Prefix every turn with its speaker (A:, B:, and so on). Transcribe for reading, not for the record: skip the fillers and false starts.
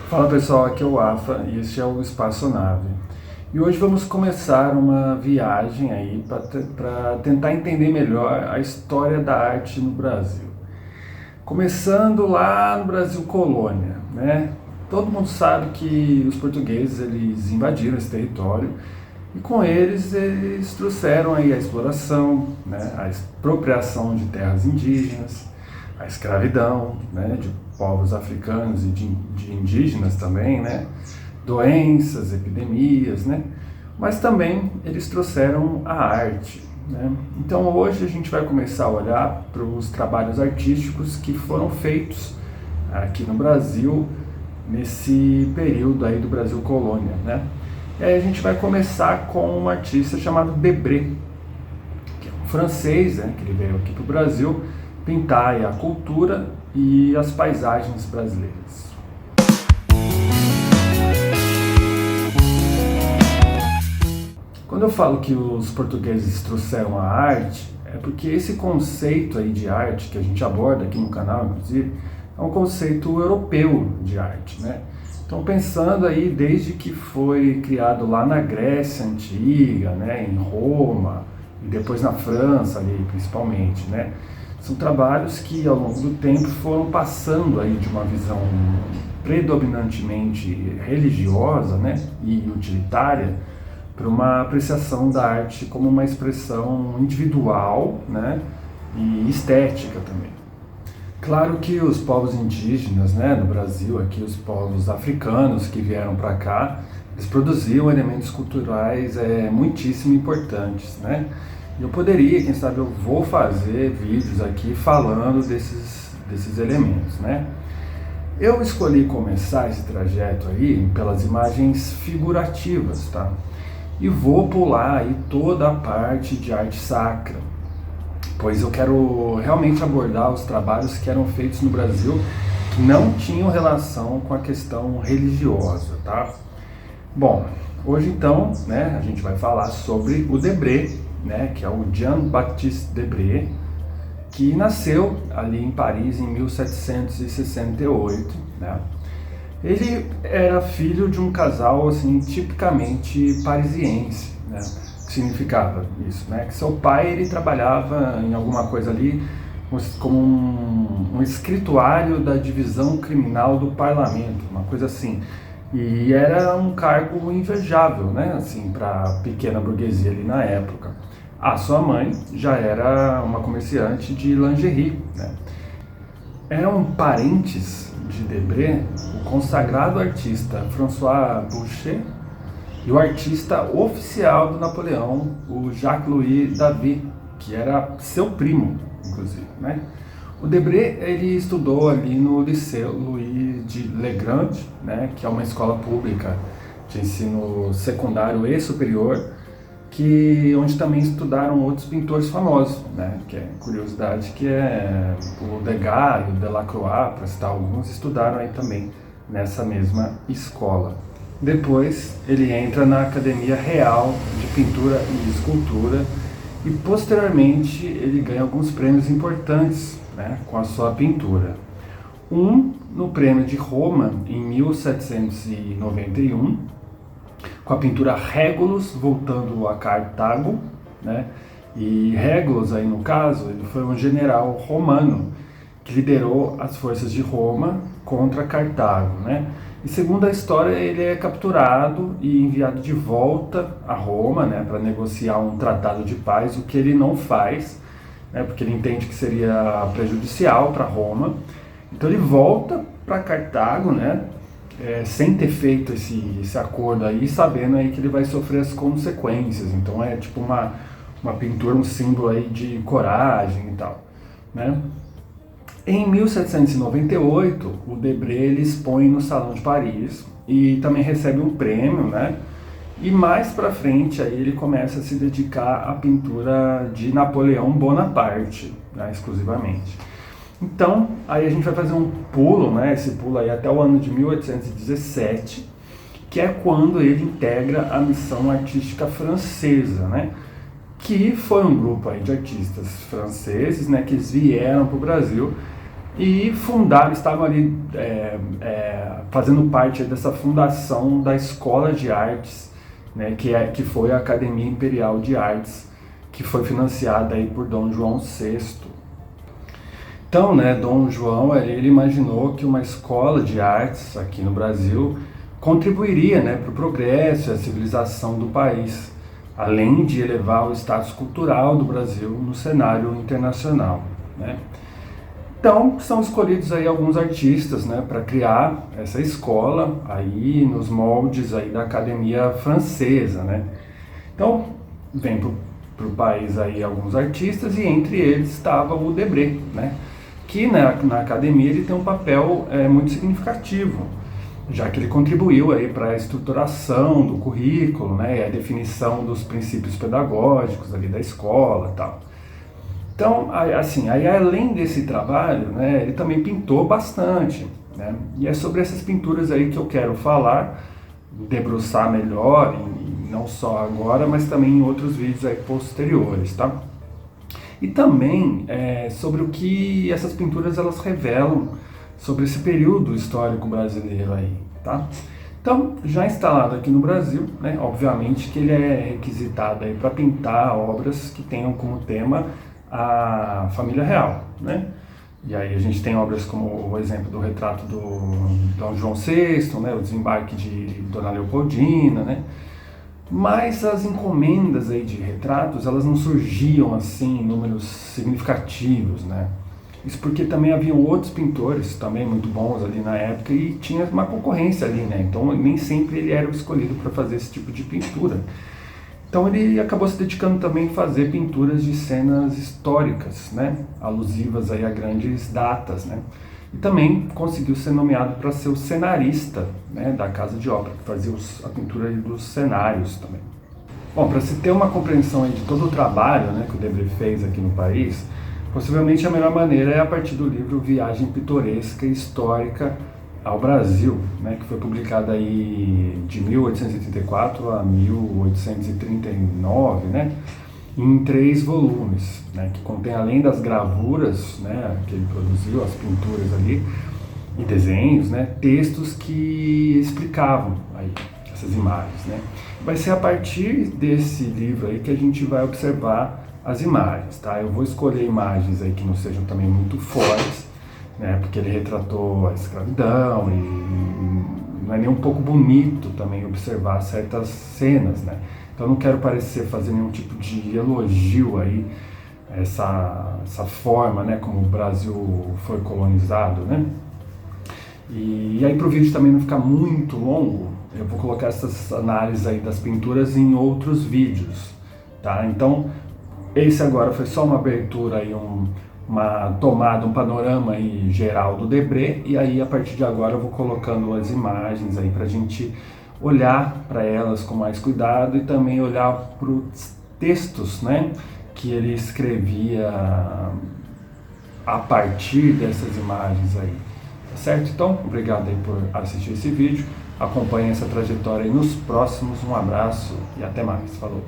A: Fala pessoal, aqui é o AFA e este é o Espaço Nave. E hoje vamos começar uma viagem aí para tentar entender melhor a história da arte no Brasil. Começando lá no Brasil colônia, né? Todo mundo sabe que os portugueses eles invadiram esse território e com eles trouxeram aí a exploração, né? A expropriação de terras indígenas, a escravidão, né? De povos africanos e de indígenas também, né? Doenças, epidemias, né? Mas também eles trouxeram a arte, né? Então hoje a gente vai começar a olhar para os trabalhos artísticos que foram feitos aqui no Brasil nesse período aí do Brasil colônia, né? E aí a gente vai começar com um artista chamado Debré, que é um francês, né? Que ele veio aqui para o Brasil pintar aí a cultura e as paisagens brasileiras. Quando eu falo que os portugueses trouxeram a arte, é porque esse conceito aí de arte que a gente aborda aqui no canal, inclusive, é um conceito europeu de arte, né? Então pensando aí desde que foi criado lá na Grécia Antiga, né, em Roma e depois na França ali principalmente, né? São trabalhos que ao longo do tempo foram passando aí de uma visão predominantemente religiosa, né, e utilitária para uma apreciação da arte como uma expressão individual, né, e estética também. Claro que os povos indígenas, né, no Brasil, aqui os povos africanos que vieram para cá, eles produziam elementos culturais muitíssimo importantes, né? Eu poderia, quem sabe eu vou fazer vídeos aqui falando desses elementos, né? Eu escolhi começar esse trajeto aí pelas imagens figurativas, tá? E vou pular aí toda a parte de arte sacra, pois eu quero realmente abordar os trabalhos que eram feitos no Brasil que não tinham relação com a questão religiosa, tá? Bom, hoje então, né, a gente vai falar sobre o Debré, né, que é o Jean-Baptiste Debré, que nasceu ali em Paris em 1768, né? Ele era filho de um casal assim tipicamente parisiense, né? O que significava isso, né? Que seu pai ele trabalhava em alguma coisa ali como um escrituário da divisão criminal do parlamento, uma coisa assim. E era um cargo invejável, né, assim, para a pequena burguesia ali na época. A sua mãe já era uma comerciante de lingerie, né? Eram parentes de Debré o consagrado artista François Boucher e o artista oficial do Napoleão, o Jacques-Louis David, que era seu primo, inclusive, né? O Debré ele estudou ali no Liceu Louis de Legrand, né, que é uma escola pública de ensino secundário e superior, onde também estudaram outros pintores famosos, né, que é curiosidade que é o Degas e o Delacroix, para citar alguns, estudaram aí também nessa mesma escola. Depois ele entra na Academia Real de Pintura e Escultura e posteriormente ele ganha alguns prêmios importantes, né, com a sua pintura. No prêmio de Roma, em 1791, com a pintura Régulus, voltando a Cartago, né? E Régulus, aí no caso, ele foi um general romano que liderou as forças de Roma contra Cartago, né? E segundo a história, ele é capturado e enviado de volta a Roma, né, para negociar um tratado de paz, o que ele não faz, né, porque ele entende que seria prejudicial para Roma. Então ele volta para Cartago, né, sem ter feito esse acordo aí, sabendo aí que ele vai sofrer as consequências. Então é tipo uma pintura, um símbolo aí de coragem e tal, né? Em 1798, o Debré ele expõe no Salão de Paris e também recebe um prêmio, né? E mais para frente aí ele começa a se dedicar à pintura de Napoleão Bonaparte, né, exclusivamente. Então, aí a gente vai fazer um pulo, né, esse pulo aí até o ano de 1817, que é quando ele integra a Missão Artística Francesa, né, que foi um grupo aí de artistas franceses, né, que eles vieram para o Brasil e estavam ali fazendo parte dessa fundação da Escola de Artes, né, que foi a Academia Imperial de Artes, que foi financiada aí por Dom João VI. Então, né, Dom João ele imaginou que uma escola de artes aqui no Brasil contribuiria, né, para o progresso e a civilização do país, além de elevar o status cultural do Brasil no cenário internacional, né? Então, são escolhidos aí alguns artistas, né, para criar essa escola aí nos moldes aí da Academia Francesa, né? Então, vem para o país aí alguns artistas e entre eles estava o Debré, né? Que na academia ele tem um papel muito significativo, já que ele contribuiu aí para a estruturação do currículo, né, e a definição dos princípios pedagógicos ali da escola e tal. Então, assim, aí além desse trabalho, né, ele também pintou bastante, né, e é sobre essas pinturas aí que eu quero falar, debruçar melhor, não só agora, mas também em outros vídeos aí posteriores, tá? E também sobre o que essas pinturas elas revelam sobre esse período histórico brasileiro aí, tá? Então, já instalado aqui no Brasil, né, obviamente que ele é requisitado aí para pintar obras que tenham como tema a família real, né? E aí a gente tem obras como o exemplo do retrato do Dom João VI, né, o desembarque de Dona Leopoldina, né? Mas as encomendas aí de retratos, elas não surgiam assim em números significativos, né? Isso porque também haviam outros pintores também muito bons ali na época e tinha uma concorrência ali, né? Então nem sempre ele era o escolhido para fazer esse tipo de pintura. Então ele acabou se dedicando também a fazer pinturas de cenas históricas, né? Alusivas aí a grandes datas, né? E também conseguiu ser nomeado para ser o cenarista, né, da Casa de Ópera, que fazia a pintura dos cenários também. Bom, para se ter uma compreensão aí de todo o trabalho, né, que o Debré fez aqui no país, possivelmente a melhor maneira é a partir do livro Viagem Pitoresca e Histórica ao Brasil, né, que foi publicado aí de 1884 a 1839, né, em 3 volumes, né, que contém, além das gravuras, né, que ele produziu, as pinturas ali, e desenhos, né, textos que explicavam aí essas imagens, né. Vai ser a partir desse livro aí que a gente vai observar as imagens, tá? Eu vou escolher imagens aí que não sejam também muito fortes, né, porque ele retratou a escravidão e não é nem um pouco bonito também observar certas cenas, né? Então eu não quero fazer nenhum tipo de elogio aí essa forma, né, como o Brasil foi colonizado, né? E aí para o vídeo também não ficar muito longo, eu vou colocar essas análises aí das pinturas em outros vídeos, tá? Então esse agora foi só uma abertura aí, uma tomada, um panorama aí geral do Debré, e aí a partir de agora eu vou colocando as imagens aí pra gente olhar para elas com mais cuidado e também olhar para os textos, né, que ele escrevia a partir dessas imagens aí, tá certo? Então, obrigado aí por assistir esse vídeo, acompanhe essa trajetória aí nos próximos, um abraço e até mais, falou!